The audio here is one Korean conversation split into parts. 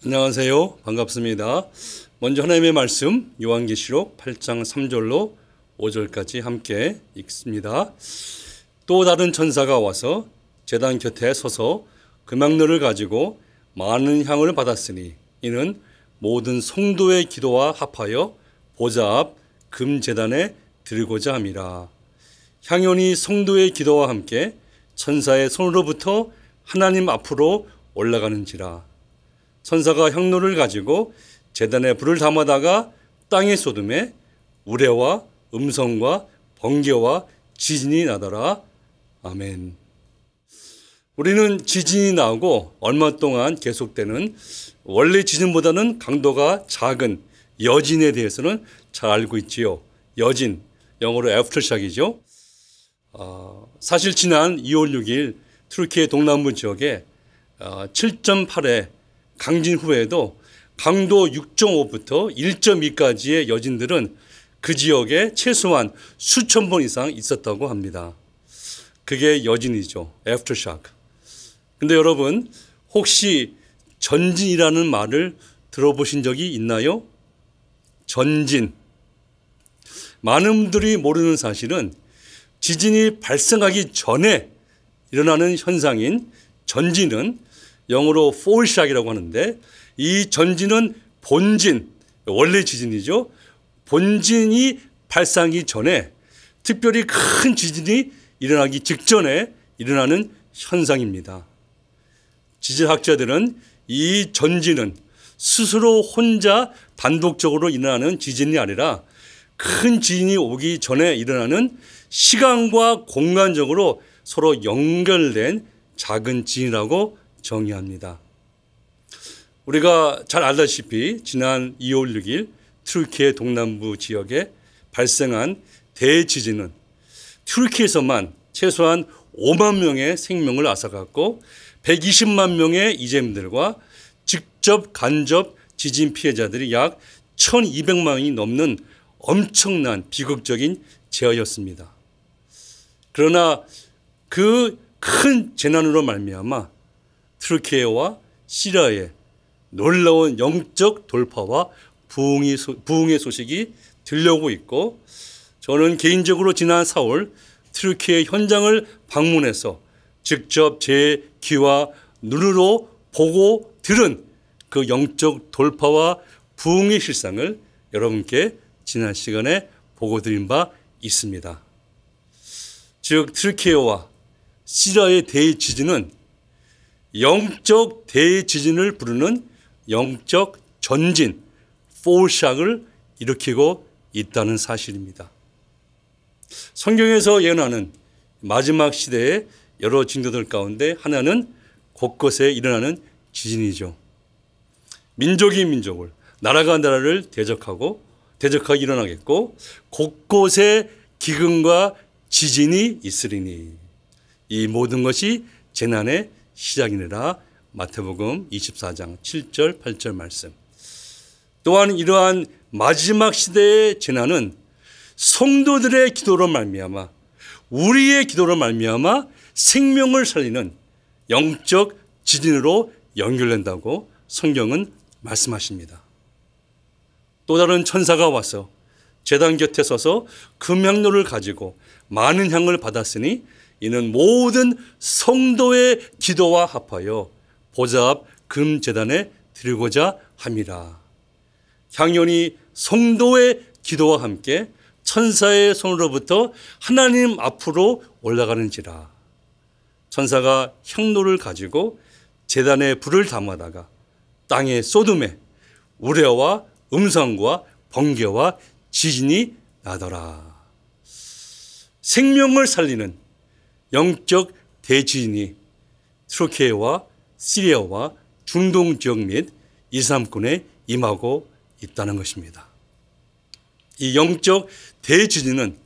안녕하세요. 반갑습니다. 먼저 하나님의 말씀 요한계시록 8장 3절로 5절까지 함께 읽습니다. 또 다른 천사가 와서 제단 곁에 서서 금향로를 가지고 많은 향을 받았으니 이는 모든 성도의 기도와 합하여 보좌 앞 금제단에 드리고자 함이라. 향연이 성도의 기도와 함께 천사의 손으로부터 하나님 앞으로 올라가는지라. 천사가 향로를 가지고 제단에 불을 담아다가 땅에 쏟음에 우레와 음성과 번개와 지진이 나더라. 아멘. 우리는 지진이 나고 얼마 동안 계속되는 원래 지진보다는 강도가 작은 여진에 대해서는 잘 알고 있지요. 여진, 영어로 애프터샥이죠. 사실 지난 2월 6일 튀르키예 동남부 지역에 7.8의 강진 후에도 강도 6.5부터 1.2까지의 여진들은 그 지역에 최소한 수천 번 이상 있었다고 합니다. 그게 여진이죠. 애프터샥. 근데 여러분, 혹시 전진이라는 말을 들어보신 적이 있나요? 전진. 많은 분들이 모르는 사실은 지진이 발생하기 전에 일어나는 현상인 전진은 영어로 fallshock이라고 하는데, 이 전진은 본진, 원래 지진이죠. 본진이 발생하기 전에 특별히 큰 지진이 일어나기 직전에 일어나는 현상입니다. 지질학자들은 이 전진은 스스로 혼자 단독적으로 일어나는 지진이 아니라 큰 지진이 오기 전에 일어나는 시간과 공간적으로 서로 연결된 작은 지진이라고 정의합니다. 우리가 잘 알다시피 지난 2월 6일 튀르키예 동남부 지역에 발생한 대지진은 튀르키예에서만 최소한 5만 명의 생명을 앗아갔고 120만 명의 이재민들과 직접 간접 지진 피해자들이 약 1200만이 넘는 엄청난 비극적인 재해였습니다. 그러나 그 큰 재난으로 말미암아 튀르키예와 시리아의 놀라운 영적 돌파와 부흥의 소식이 들려오고 있고, 저는 개인적으로 지난 4월 튀르키예 현장을 방문해서 직접 제 귀와 눈으로 보고 들은 그 영적 돌파와 부흥의 실상을 여러분께 지난 시간에 보고 드린 바 있습니다. 즉 튀르키예와 시리아의 대지진은 영적 대지진을 부르는 영적 전진, fallshock을 일으키고 있다는 사실입니다. 성경에서 예언하는 마지막 시대의 여러 징조들 가운데 하나는 곳곳에 일어나는 지진이죠. 민족이 민족을, 나라가 나라를 대적하게 일어나겠고 곳곳에 기근과 지진이 있으리니 이 모든 것이 재난의 시작이니라. 마태복음 24장 7절 8절 말씀. 또한 이러한 마지막 시대의 재난은 성도들의 기도로 말미암아, 우리의 기도로 말미암아 생명을 살리는 영적 지진으로 연결된다고 성경은 말씀하십니다. 또 다른 천사가 와서 제단 곁에 서서 금향로를 가지고 많은 향을 받았으니 이는 모든 성도의 기도와 합하여 보좌 앞 금제단에 드리고자 함이라. 향연이 성도의 기도와 함께 천사의 손으로부터 하나님 앞으로 올라가는지라. 천사가 향로를 가지고 제단에 불을 담아다가 땅에 쏟음에 우레와 음성과 번개와 지진이 나더라. 생명을 살리는 영적 대지진이 튀르키예와 시리아와 중동 지역 및 이슬람권에 임하고 있다는 것입니다. 이 영적 대지진은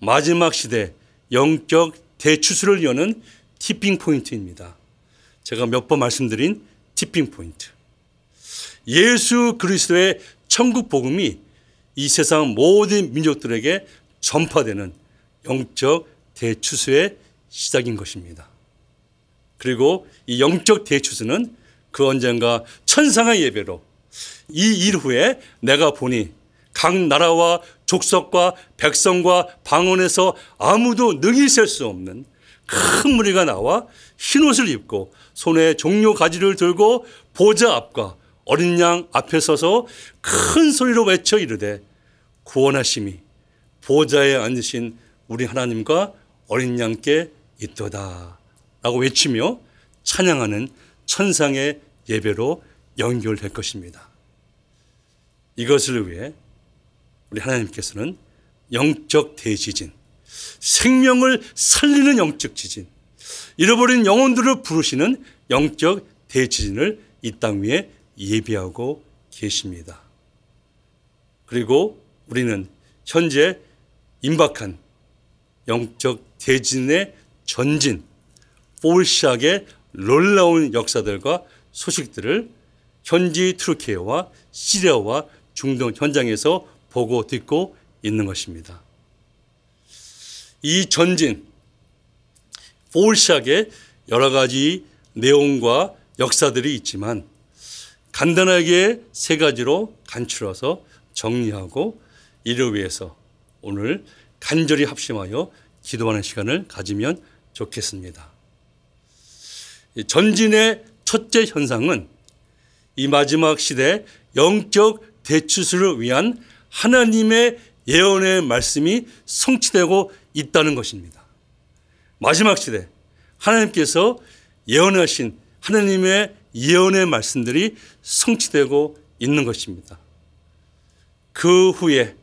마지막 시대 영적 대추수를 여는 티핑 포인트입니다. 제가 몇 번 말씀드린 티핑 포인트. 예수 그리스도의 천국 복음이 이 세상 모든 민족들에게 전파되는 영적 대추수의 시작인 것입니다. 그리고 이 영적 대추수는 그 언젠가 천상의 예배로 이 일 후에 내가 보니 각 나라와 족속과 백성과 방언에서 아무도 능히 셀 수 없는 큰 무리가 나와 흰옷을 입고 손에 종려 가지를 들고 보좌 앞과 어린 양 앞에 서서 큰 소리로 외쳐 이르되 구원하심이 보좌에 앉으신 우리 하나님과 어린 양께 있도다 라고 외치며 찬양하는 천상의 예배로 연결될 것입니다. 이것을 위해 우리 하나님께서는 영적 대지진, 생명을 살리는 영적 지진, 잃어버린 영혼들을 부르시는 영적 대지진을 이 땅 위에 예비하고 계십니다. 그리고 우리는 현재 임박한 영적 대지진의 전진, 폴시악의 놀라운 역사들과 소식들을 현지 튀르키예와 시리아와 중동 현장에서 보고 듣고 있는 것입니다. 이 전진, 폴시악의 여러 가지 내용과 역사들이 있지만 간단하게 세 가지로 간추려서 정리하고 이를 위해서 오늘 간절히 합심하여 기도하는 시간을 가지면 좋겠습니다. 전진의 첫째 현상은 이 마지막 시대 영적 대추수를 위한 하나님의 예언의 말씀이 성취되고 있다는 것입니다. 마지막 시대 하나님께서 예언하신 하나님의 예언의 말씀들이 성취되고 있는 것입니다. 그 후에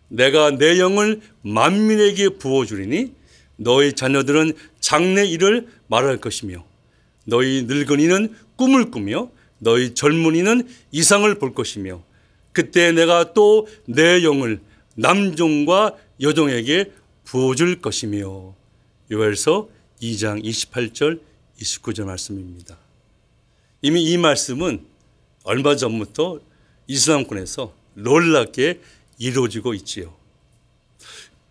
내가 내 영을 만민에게 부어주리니 너희 자녀들은 장래 일을 말할 것이며 너희 늙은이는 꿈을 꾸며 너희 젊은이는 이상을 볼 것이며 그때 내가 또 내 영을 남종과 여종에게 부어줄 것이며 요엘서 2장 28절 29절 말씀입니다. 이미 이 말씀은 얼마 전부터 이슬람권에서 놀랍게 이루어지고 있지요.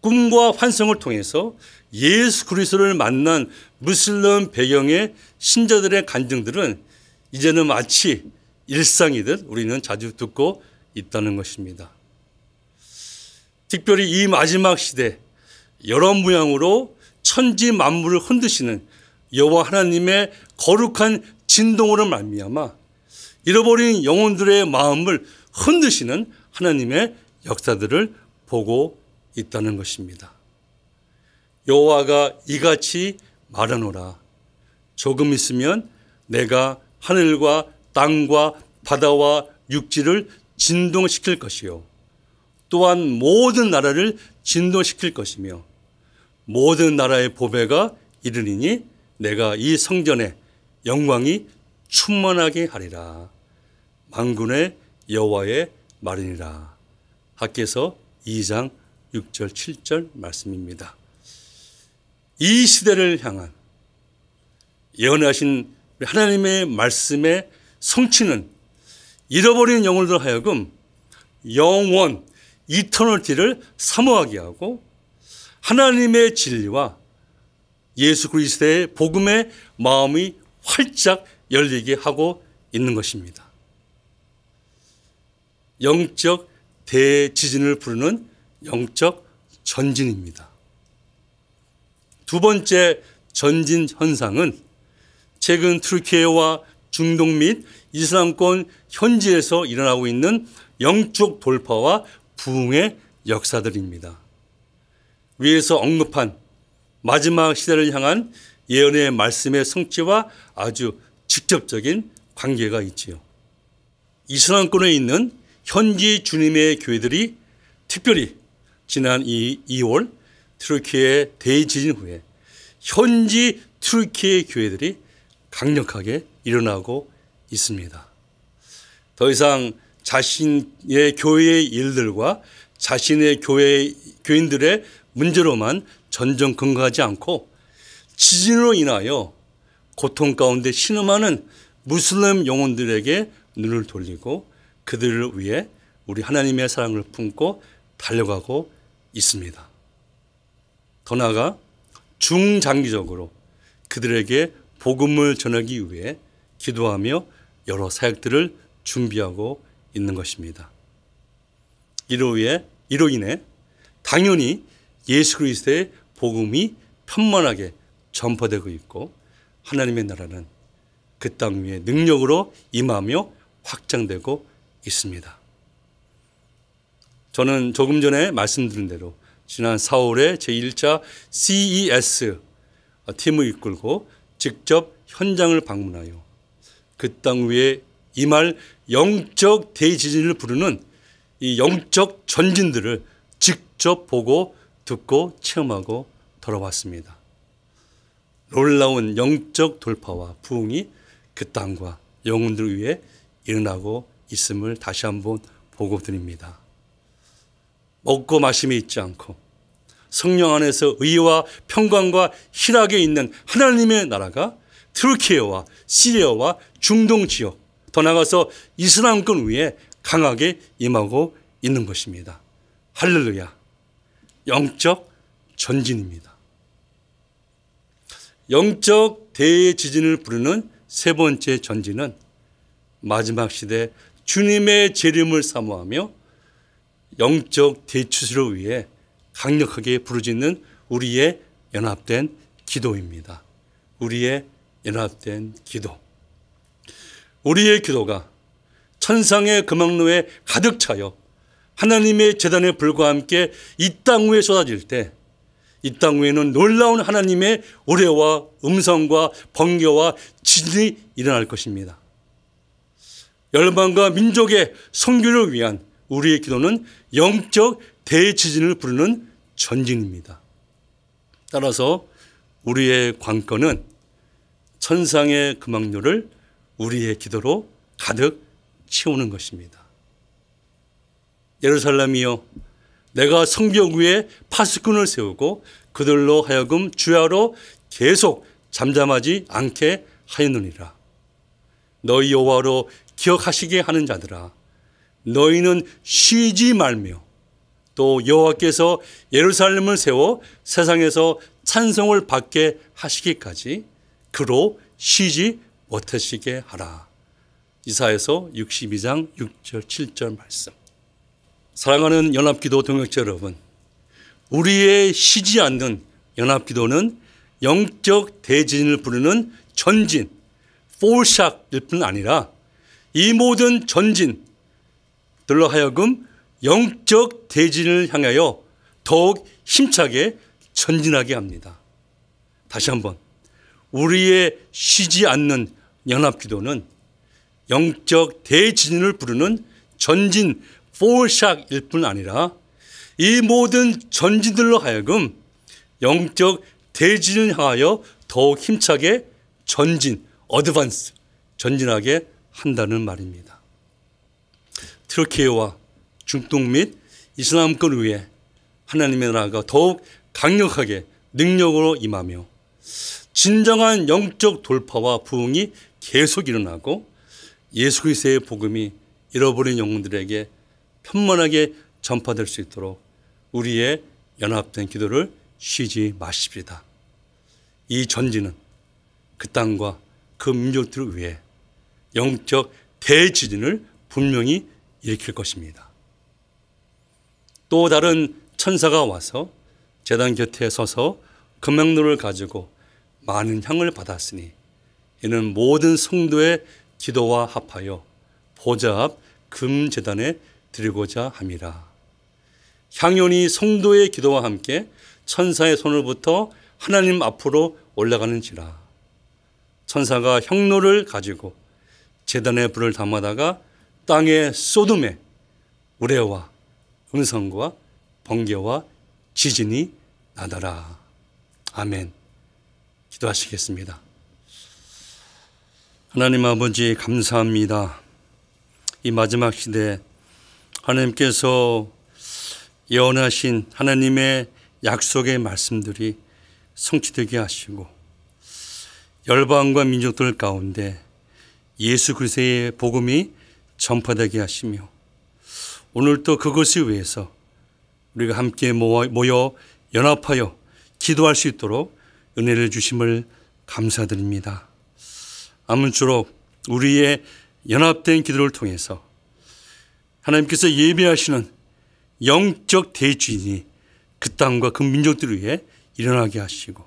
꿈과 환상을 통해서 예수 그리스도를 만난 무슬림 배경의 신자들의 간증들은 이제는 마치 일상이듯 우리는 자주 듣고 있다는 것입니다. 특별히 이 마지막 시대 여러 모양으로 천지 만물을 흔드시는 여호와 하나님의 거룩한 진동으로 말미암아 잃어버린 영혼들의 마음을 흔드시는 하나님의 역사들을 보고 있다는 것입니다. 여호와가 이같이 말하노라. 조금 있으면 내가 하늘과 땅과 바다와 육지를 진동시킬 것이요 또한 모든 나라를 진동시킬 것이며 모든 나라의 보배가 이르리니 내가 이 성전에 영광이 충만하게 하리라. 만군의 여호와의 말이니라. 학개서 2장 6절 7절 말씀입니다. 이 시대를 향한 예언하신 하나님의 말씀의 성취는 잃어버린 영혼들 하여금 영원 이터널티를 사모하게 하고 하나님의 진리와 예수 그리스도의 복음의 마음이 활짝 열리게 하고 있는 것입니다. 영적 대지진을 부르는 영적 전진입니다. 두 번째 전진 현상은 최근 튀르키예와 중동 및 이슬람권 현지에서 일어나고 있는 영적 돌파와 부흥의 역사들입니다. 위에서 언급한 마지막 시대를 향한 예언의 말씀의 성취와 아주 직접적인 관계가 있지요. 이슬람권에 있는 현지 주님의 교회들이 특별히 지난 2월 튀르키예 대지진 후에 현지 튀르키예 교회들이 강력하게 일어나고 있습니다. 더 이상 자신의 교회의 일들과 자신의 교인들의 문제로만 전전긍긍하지 않고 지진으로 인하여 고통 가운데 신음하는 무슬림 영혼들에게 눈을 돌리고 그들을 위해 우리 하나님의 사랑을 품고 달려가고 있습니다. 더 나아가 중장기적으로 그들에게 복음을 전하기 위해 기도하며 여러 사역들을 준비하고 있는 것입니다. 이로 인해 당연히 예수 그리스도의 복음이 편만하게 전파되고 있고 하나님의 나라는 그 땅 위에 능력으로 임하며 확장되고 있습니다. 저는 조금 전에 말씀드린 대로 지난 4월에 제1차 CES 팀을 이끌고 직접 현장을 방문하여 그 땅 위에 임할 영적 대지진을 부르는 이 영적 전진들을 직접 보고 듣고 체험하고 돌아왔습니다. 놀라운 영적 돌파와 부흥이 그 땅과 영혼들 위해 일어나고 있음을 다시 한번 보고 드립니다. 먹고 마심이 있지 않고 성령 안에서 의와 평강과 희락에 있는 하나님의 나라가 트르키예와 시리아와 중동 지역, 더 나아가서 이슬람권 위에 강하게 임하고 있는 것입니다. 할렐루야. 영적 전진입니다. 영적 대지진을 부르는 세 번째 전진은 마지막 시대 주님의 재림을 사모하며 영적 대추수를 위해 강력하게 부르짖는 우리의 연합된 기도입니다. 우리의 연합된 기도. 우리의 기도가 천상의 금왕로에 가득 차여 하나님의 제단의 불과 함께 이 땅 위에 쏟아질 때 이 땅 위에는 놀라운 하나님의 우레와 음성과 번개와 지진이 일어날 것입니다. 열방과 민족의 선교를 위한 우리의 기도는 영적 대지진을 부르는 전진입니다. 따라서 우리의 관건은 천상의 금왕로를 우리의 기도로 가득 채우는 것입니다. 예루살렘이여, 내가 성벽 위에 파수꾼을 세우고 그들로 하여금 주야로 계속 잠잠하지 않게 하였느니라. 너희 여호와로 기억하시게 하는 자들아, 너희는 쉬지 말며 또 여호와께서 예루살렘을 세워 세상에서 찬송을 받게 하시기까지 그로 쉬지 못하시게 하라. 이사야서 62장 6절 7절 말씀. 사랑하는 연합기도 동역자 여러분, 우리의 쉬지 않는 연합기도는 영적 대진을 부르는 전진, 포샷일 뿐 아니라 이 모든 전진들로 하여금 영적 대진을 향하여 더욱 힘차게 전진하게 합니다. 다시 한번, 우리의 쉬지 않는 연합기도는 영적 대진을 부르는 전진, 포샷일 뿐 아니라 이 모든 전진들로 하여금 영적 대진을 향하여 더욱 힘차게 전진, 어드밴스, 전진하게 한다는 말입니다. 트르키예와 중동 및 이슬람권 위에 하나님의 나라가 더욱 강력하게 능력으로 임하며 진정한 영적 돌파와 부흥이 계속 일어나고 예수 그리스도의 복음이 잃어버린 영혼들에게 편만하게 전파될 수 있도록 우리의 연합된 기도를 쉬지 마십시다. 이 전진은 그 땅과 그 민족들을 위해 영적 대지진을 분명히 일으킬 것입니다. 또 다른 천사가 와서 제단 곁에 서서 금강로를 가지고 많은 향을 받았으니 이는 모든 성도의 기도와 합하여 보좌 앞 금제단에 드리고자 함이라. 향연이 성도의 기도와 함께 천사의 손으로부터 하나님 앞으로 올라가는지라. 천사가 향로를 가지고 제단에 불을 담아다가 땅의 소돔에 우레와 음성과 번개와 지진이 나더라. 아멘. 기도하시겠습니다. 하나님 아버지, 감사합니다. 이 마지막 시대에 하나님께서 예언하신 하나님의 약속의 말씀들이 성취되게 하시고 열방과 민족들 가운데 예수 그리스도의 복음이 전파되게 하시며 오늘 또 그것을 위해서 우리가 함께 모여 연합하여 기도할 수 있도록 은혜를 주심을 감사드립니다. 아무쪼록 우리의 연합된 기도를 통해서 하나님께서 예배하시는 영적 대주인이 그 땅과 그 민족들 위해 일어나게 하시고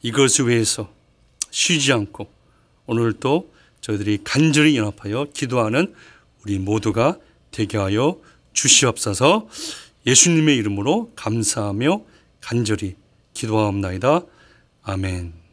이것을 위해서 쉬지 않고 오늘도 저희들이 간절히 연합하여 기도하는 우리 모두가 되게 하여 주시옵소서. 예수님의 이름으로 감사하며 간절히 기도하옵나이다. 아멘.